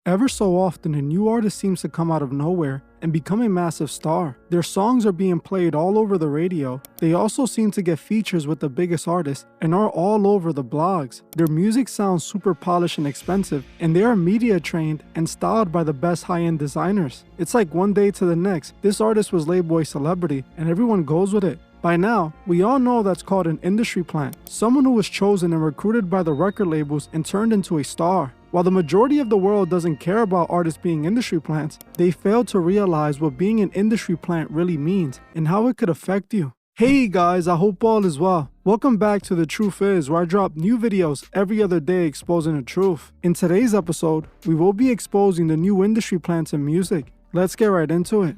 Ever so often, a new artist seems to come out of nowhere and become a massive star. Their songs are being played all over the radio. They also seem to get features with the biggest artists and are all over the blogs. Their music sounds super polished and expensive, and they are media trained and styled by the best high-end designers. It's like one day to the next, this artist was labeled a celebrity and everyone goes with it. By now, we all know that's called an industry plant, someone who was chosen and recruited by the record labels and turned into a star. While the majority of the world doesn't care about artists being industry plants, they fail to realize what being an industry plant really means and how it could affect you. Hey guys, I hope all is well. Welcome back to The Truth Is, where I drop new videos every other day exposing the truth. In today's episode, we will be exposing the new industry plants in music. Let's get right into it.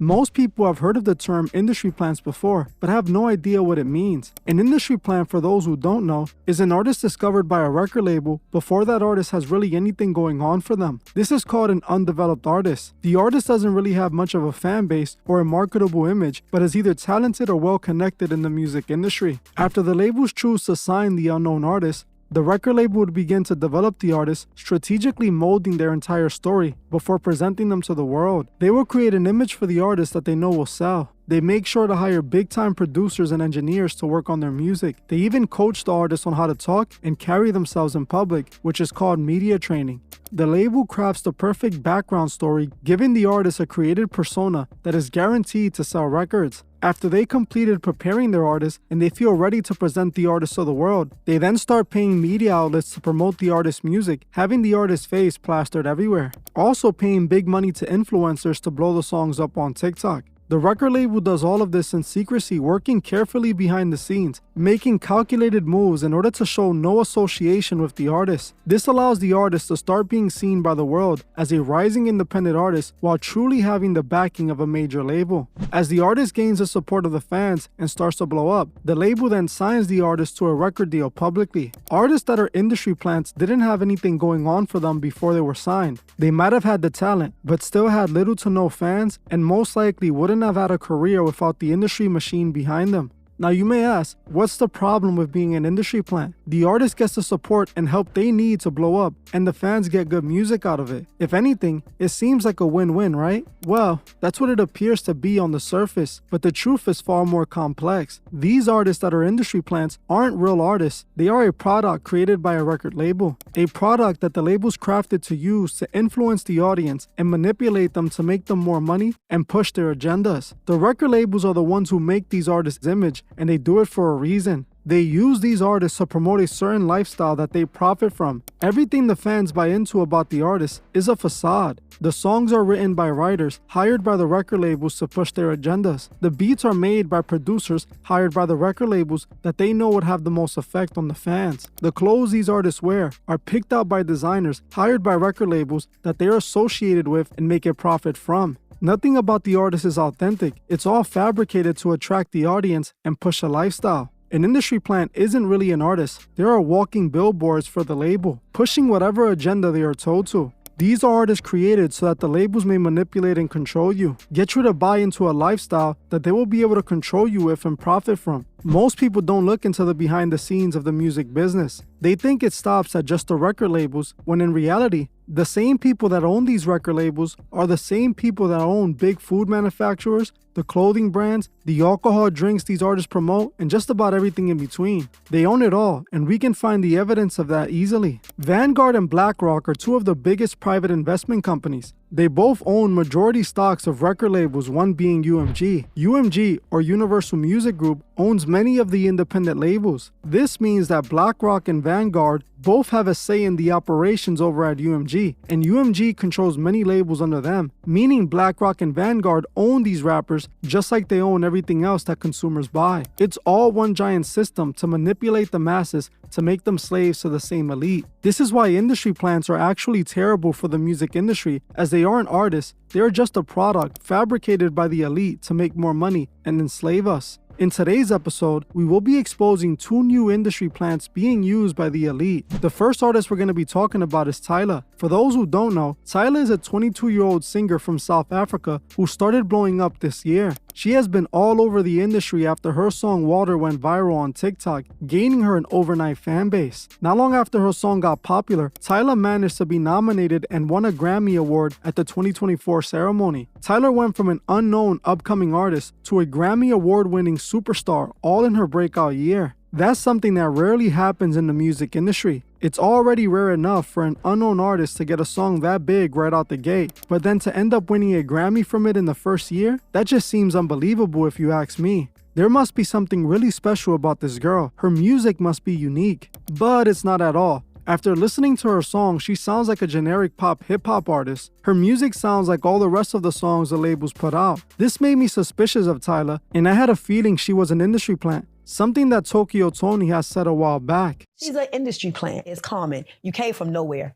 Most people have heard of the term industry plants before, but have no idea what it means. An industry plant, for those who don't know, is an artist discovered by a record label before that artist has really anything going on for them. This is called an undeveloped artist. The artist doesn't really have much of a fan base or a marketable image, but is either talented or well connected in the music industry. After the labels choose to sign the unknown artist, the record label would begin to develop the artist, strategically molding their entire story before presenting them to the world. They will create an image for the artist that they know will sell. They make sure to hire big-time producers and engineers to work on their music. They even coach the artist on how to talk and carry themselves in public, which is called media training. The label crafts the perfect background story, giving the artist a created persona that is guaranteed to sell records. After they completed preparing their artist and they feel ready to present the artist to the world, they then start paying media outlets to promote the artist's music, having the artist's face plastered everywhere. Also paying big money to influencers to blow the songs up on TikTok. The record label does all of this in secrecy, working carefully behind the scenes, making calculated moves in order to show no association with the artist. This allows the artist to start being seen by the world as a rising independent artist while truly having the backing of a major label. As the artist gains the support of the fans and starts to blow up, the label then signs the artist to a record deal publicly. Artists that are industry plants didn't have anything going on for them before they were signed. They might have had the talent, but still had little to no fans and most likely wouldn't have had a career without the industry machine behind them. Now you may ask, what's the problem with being an industry plant? The artist gets the support and help they need to blow up, and the fans get good music out of it. If anything, it seems like a win-win, right? Well, that's what it appears to be on the surface, but the truth is far more complex. These artists that are industry plants aren't real artists. They are a product created by a record label. A product that the label's crafted to use to influence the audience and manipulate them to make them more money and push their agendas. The record labels are the ones who make these artists' image, and they do it for a reason. They use these artists to promote a certain lifestyle that they profit from. Everything the fans buy into about the artist is a facade. The songs are written by writers hired by the record labels to push their agendas. The beats are made by producers hired by the record labels that they know would have the most effect on the fans. The clothes these artists wear are picked out by designers hired by record labels that they are associated with and make a profit from. Nothing about the artist is authentic. It's all fabricated to attract the audience and push a lifestyle. An industry plant isn't really an artist. They are walking billboards for the label, pushing whatever agenda they are told to. These are artists created so that the labels may manipulate and control you, get you to buy into a lifestyle that they will be able to control you with and profit from. Most people don't look into the behind the scenes of the music business. They think it stops at just the record labels, when in reality, the same people that own these record labels are the same people that own big food manufacturers, the clothing brands, the alcohol drinks these artists promote, and just about everything in between. They own it all, and we can find the evidence of that easily. Vanguard and BlackRock are two of the biggest private investment companies. They both own majority stocks of record labels, one being UMG. UMG, or Universal Music Group, owns many of the independent labels. This means that BlackRock and Vanguard both have a say in the operations over at UMG, and UMG controls many labels under them, meaning BlackRock and Vanguard own these rappers just like they own everything else that consumers buy. It's all one giant system to manipulate the masses to make them slaves to the same elite. This is why industry plants are actually terrible for the music industry, as they aren't artists, they are just a product fabricated by the elite to make more money and enslave us. In today's episode, we will be exposing two new industry plants being used by the elite. The first artist we're going to be talking about is Tyla. For those who don't know, Tyla is a 22-year-old singer from South Africa who started blowing up this year. She has been all over the industry after her song Water went viral on TikTok, gaining her an overnight fan base. Not long after her song got popular, Tyla managed to be nominated and won a Grammy Award at the 2024 ceremony. Tyla went from an unknown upcoming artist to a Grammy Award-winning superstar all in her breakout year. That's something that rarely happens in the music industry. It's already rare enough for an unknown artist to get a song that big right out the gate, but then to end up winning a Grammy from it in the first year? That just seems unbelievable if you ask me. There must be something really special about this girl. Her music must be unique. But it's not at all. After listening to her song, she sounds like a generic pop hip-hop artist. Her music sounds like all the rest of the songs the labels put out. This made me suspicious of Tyla, and I had a feeling she was an industry plant. Something that Tokyo Tony has said a while back. She's an industry plant. It's common. You came from nowhere.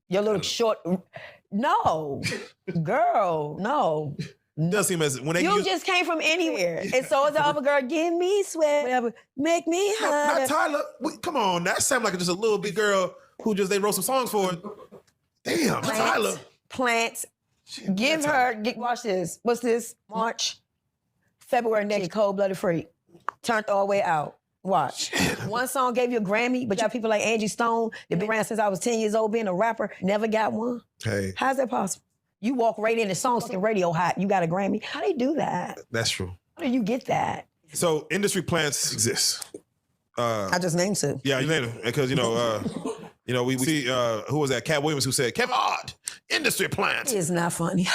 Your little short... No. Girl, no. Does seem as when they you just came from anywhere. And so is the other girl, give me sweat, whatever, make me hot. Not Tyla. Come on, that sounds like just a little big girl who they wrote some songs for. Damn, Tyla. Plants. Give her, watch this. What's this? March, February next, Cold-Blooded Freak. Turned all the way out. Watch. One song gave you a Grammy, but you got people like Angie Stone that been around since I was 10 years old being a rapper, never got one. Hey. How's that possible? You walk right in the song's radio hot, you got a Grammy. How they do that? That's true. How do you get that? So industry plants exist. I just named two. Yeah, you named them because we see who was that? Cat Williams who said Kevin Hart, industry plants. It's not funny.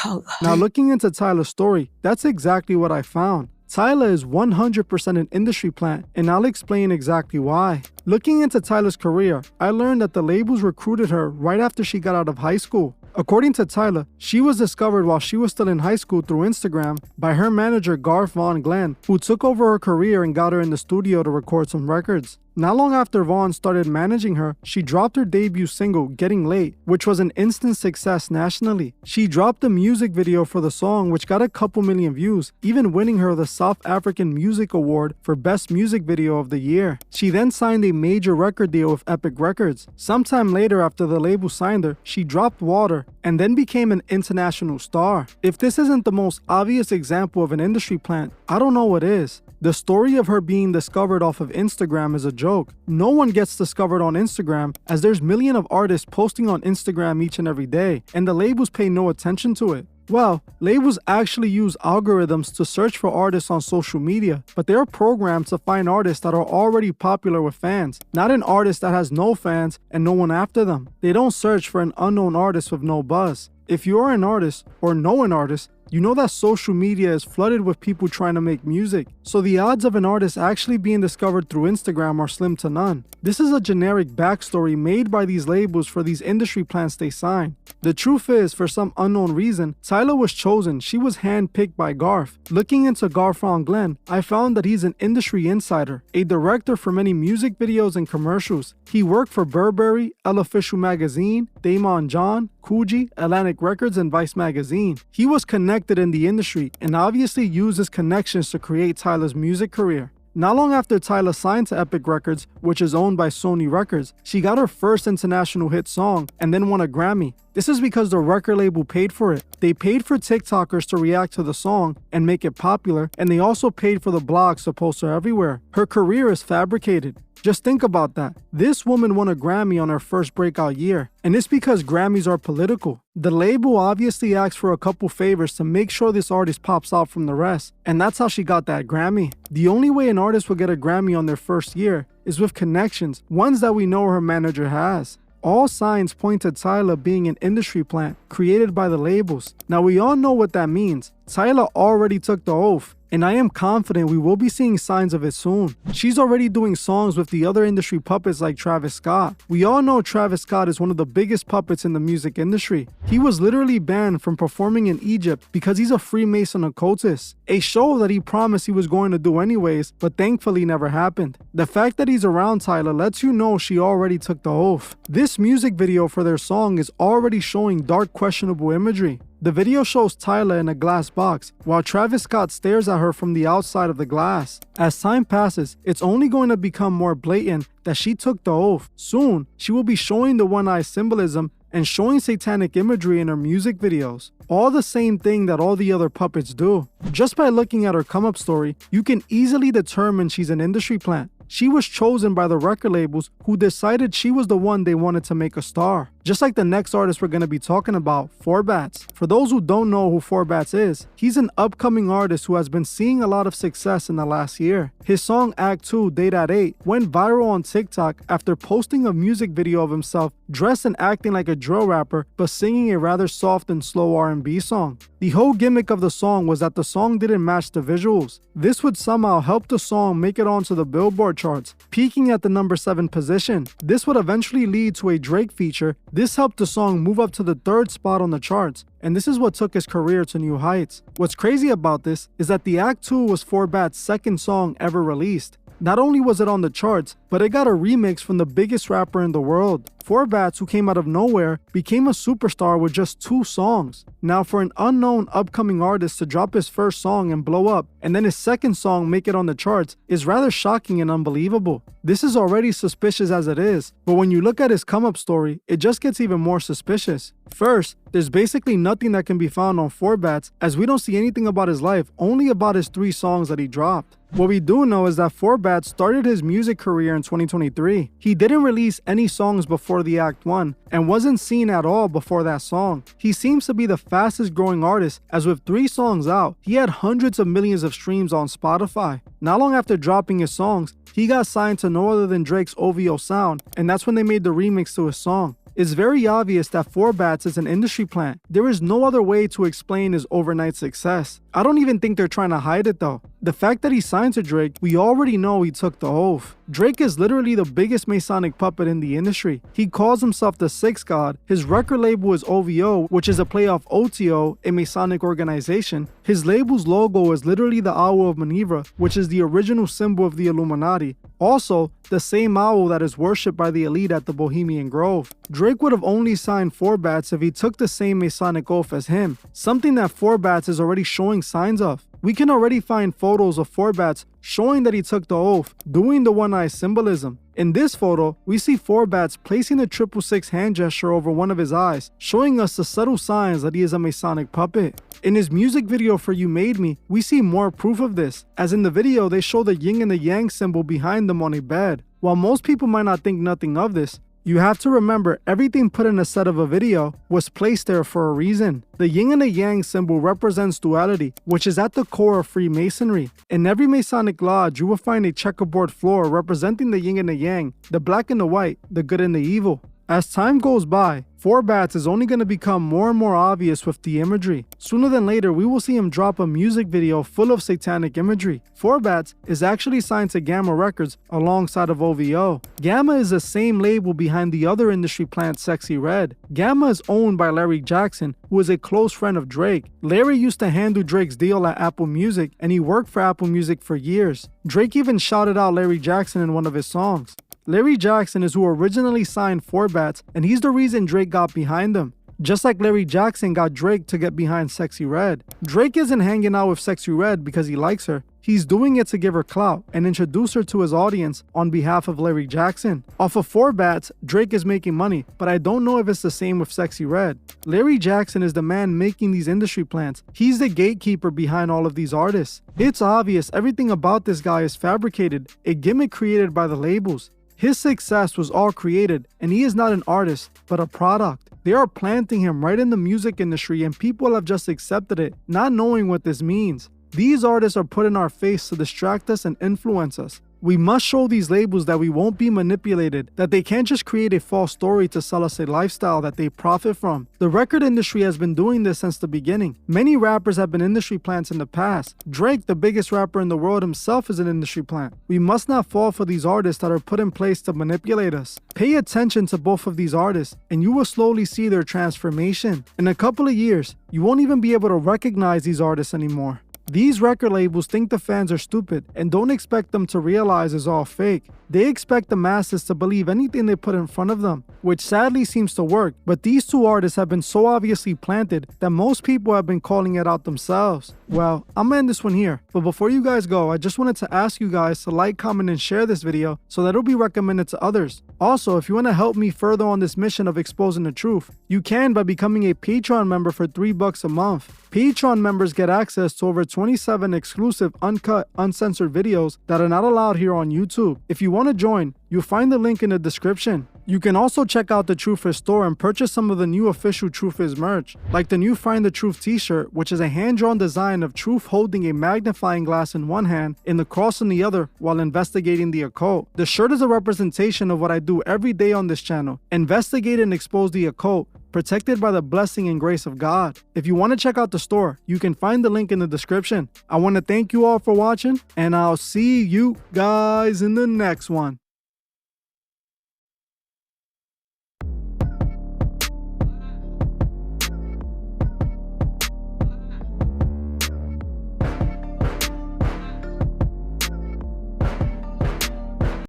Now looking into Tyla's story, that's exactly what I found. Tyla is 100% an industry plant, and I'll explain exactly why. Looking into Tyla's career, I learned that the labels recruited her right after she got out of high school. According to Tyla, she was discovered while she was still in high school through Instagram by her manager Garth Von Glenn, who took over her career and got her in the studio to record some records. Not long after Vaughn started managing her, she dropped her debut single, Getting Late, which was an instant success nationally. She dropped a music video for the song, which got a couple million views, even winning her the South African Music Award for Best Music Video of the Year. She then signed a major record deal with Epic Records. Sometime later after the label signed her, she dropped Water and then became an international star. If this isn't the most obvious example of an industry plant, I don't know what is. The story of her being discovered off of Instagram is a joke. No one gets discovered on Instagram, as there's millions of artists posting on Instagram each and every day, and the labels pay no attention to it. Well, labels actually use algorithms to search for artists on social media, but they're programmed to find artists that are already popular with fans, not an artist that has no fans and no one after them. They don't search for an unknown artist with no buzz. If you are an artist or know an artist, you know that social media is flooded with people trying to make music, so the odds of an artist actually being discovered through Instagram are slim to none. This is a generic backstory made by these labels for these industry plants they sign. The truth is, for some unknown reason, Tyla was chosen. She was handpicked by Garth. Looking into Garth Von Glenn, I found that he's an industry insider, a director for many music videos and commercials. He worked for Burberry, Elle Official Magazine, Damon John, Coogee, Atlantic Records, and Vice Magazine. He was connected in the industry and obviously used his connections to create Tyla's music career. Not long after Tyla signed to Epic Records, which is owned by Sony Records, she got her first international hit song and then won a Grammy. This is because the record label paid for it. They paid for TikTokers to react to the song and make it popular, and they also paid for the blogs to post her everywhere. Her career is fabricated. Just think about that. This woman won a Grammy on her first breakout year, and it's because Grammys are political. The label obviously asked for a couple favors to make sure this artist pops out from the rest, and that's how she got that Grammy. The only way an artist will get a Grammy on their first year is with connections, ones that we know her manager has. All signs point to Tyla being an industry plant created by the labels. Now we all know what that means. Tyla already took the oath, and I am confident we will be seeing signs of it soon. She's already doing songs with the other industry puppets like Travis Scott. We all know Travis Scott is one of the biggest puppets in the music industry. He was literally banned from performing in Egypt because he's a Freemason occultist, a show that he promised he was going to do anyways, but thankfully never happened. The fact that he's around Tyla lets you know she already took the oath. This music video for their song is already showing dark, questionable imagery. The video shows Tyla in a glass box, while Travis Scott stares at her from the outside of the glass. As time passes, it's only going to become more blatant that she took the oath. Soon, she will be showing the one-eye symbolism and showing satanic imagery in her music videos. All the same thing that all the other puppets do. Just by looking at her come-up story, you can easily determine she's an industry plant. She was chosen by the record labels who decided she was the one they wanted to make a star. Just like the next artist we're going to be talking about, Forbats. For those who don't know who Forbats is, he's an upcoming artist who has been seeing a lot of success in the last year. His song Act 2 Date at 8 went viral on TikTok after posting a music video of himself dressed and acting like a drill rapper but singing a rather soft and slow R&B song. The whole gimmick of the song was that the song didn't match the visuals. This would somehow help the song make it onto the Billboard charts, peaking at the number 7 position. This would eventually lead to a Drake feature. This helped the song move up to the 3rd spot on the charts, and this is what took his career to new heights. What's crazy about this is that the Act 2 was Forbats' second song ever released. Not only was it on the charts, but it got a remix from the biggest rapper in the world. Forbats, who came out of nowhere, became a superstar with just 2 songs. Now, for an unknown upcoming artist to drop his first song and blow up, and then his second song make it on the charts, is rather shocking and unbelievable. This is already suspicious as it is, but when you look at his come-up story, it just gets even more suspicious. First, there's basically nothing that can be found on Forbats, as we don't see anything about his life, only about his 3 songs that he dropped. What we do know is that Forbats started his music career in 2023. He didn't release any songs before the Act 1 and wasn't seen at all before that song. He seems to be the fastest growing artist, as with 3 songs out, he had hundreds of millions of streams on Spotify. Not long after dropping his songs, he got signed to no other than Drake's OVO Sound, and that's when they made the remix to his song. It's very obvious that Forbats is an industry plant. There is no other way to explain his overnight success. I don't even think they're trying to hide it though. The fact that he signed to Drake, we already know he took the oath. Drake is literally the biggest Masonic puppet in the industry. He calls himself the Sixth God. His record label is OVO, which is a play off OTO, a Masonic organization. His label's logo is literally the owl of Manivra, which is the original symbol of the Illuminati. Also, the same owl that is worshipped by the elite at the Bohemian Grove. Drake would have only signed Forbats if he took the same Masonic oath as him, something that Forbats is already showing signs of. We can already find photos of Forbats showing that he took the oath, doing the one-eye symbolism. In this photo, we see Forbats placing the 666 hand gesture over one of his eyes, showing us the subtle signs that he is a Masonic puppet. In his music video for You Made Me, we see more proof of this, as in the video they show the yin and the yang symbol behind them on a bed. While most people might not think nothing of this, you have to remember everything put in a set of a video was placed there for a reason. The yin and the yang symbol represents duality, which is at the core of Freemasonry. In every Masonic lodge, you will find a checkerboard floor representing the yin and the yang, the black and the white, the good and the evil. As time goes by, Forbats is only going to become more and more obvious with the imagery. Sooner than later, we will see him drop a music video full of satanic imagery. Forbats is actually signed to Gamma Records alongside of OVO. Gamma is the same label behind the other industry plant Sexy Red. Gamma is owned by Larry Jackson, who is a close friend of Drake. Larry used to handle Drake's deal at Apple Music, and he worked for Apple Music for years. Drake even shouted out Larry Jackson in one of his songs. Larry Jackson is who originally signed Forbats, and he's the reason Drake got behind him. Just like Larry Jackson got Drake to get behind Sexy Red. Drake isn't hanging out with Sexy Red because he likes her. He's doing it to give her clout and introduce her to his audience on behalf of Larry Jackson. Off of Forbats, Drake is making money, but I don't know if it's the same with Sexy Red. Larry Jackson is the man making these industry plants. He's the gatekeeper behind all of these artists. It's obvious everything about this guy is fabricated, a gimmick created by the labels. His success was all created, and he is not an artist, but a product. They are planting him right in the music industry, and people have just accepted it, not knowing what this means. These artists are put in our face to distract us and influence us. We must show these labels that we won't be manipulated, that they can't just create a false story to sell us a lifestyle that they profit from. The record industry has been doing this since the beginning. Many rappers have been industry plants in the past. Drake, the biggest rapper in the world himself, is an industry plant. We must not fall for these artists that are put in place to manipulate us. Pay attention to both of these artists, and you will slowly see their transformation. In a couple of years, you won't even be able to recognize these artists anymore. These record labels think the fans are stupid and don't expect them to realize it's all fake. They expect the masses to believe anything they put in front of them, which sadly seems to work, but these two artists have been so obviously planted that most people have been calling it out themselves. Well, I'm gonna end this one here, but before you guys go, I just wanted to ask you guys to like, comment, and share this video so that it'll be recommended to others. Also, if you want to help me further on this mission of exposing the truth, you can by becoming a Patreon member for $3 a month. Patreon members get access to over 27 exclusive, uncut, uncensored videos that are not allowed here on YouTube. If you want to join, you'll find the link in the description. You can also check out the Truth Is store and purchase some of the new official Truth Is merch, like the new Find the Truth t-shirt, which is a hand-drawn design of Truth holding a magnifying glass in one hand and the cross in the other while investigating the occult. The shirt is a representation of what I do every day on this channel: investigate and expose the occult, protected by the blessing and grace of God. If you want to check out the store, you can find the link in the description. I want to thank you all for watching, and I'll see you guys in the next one.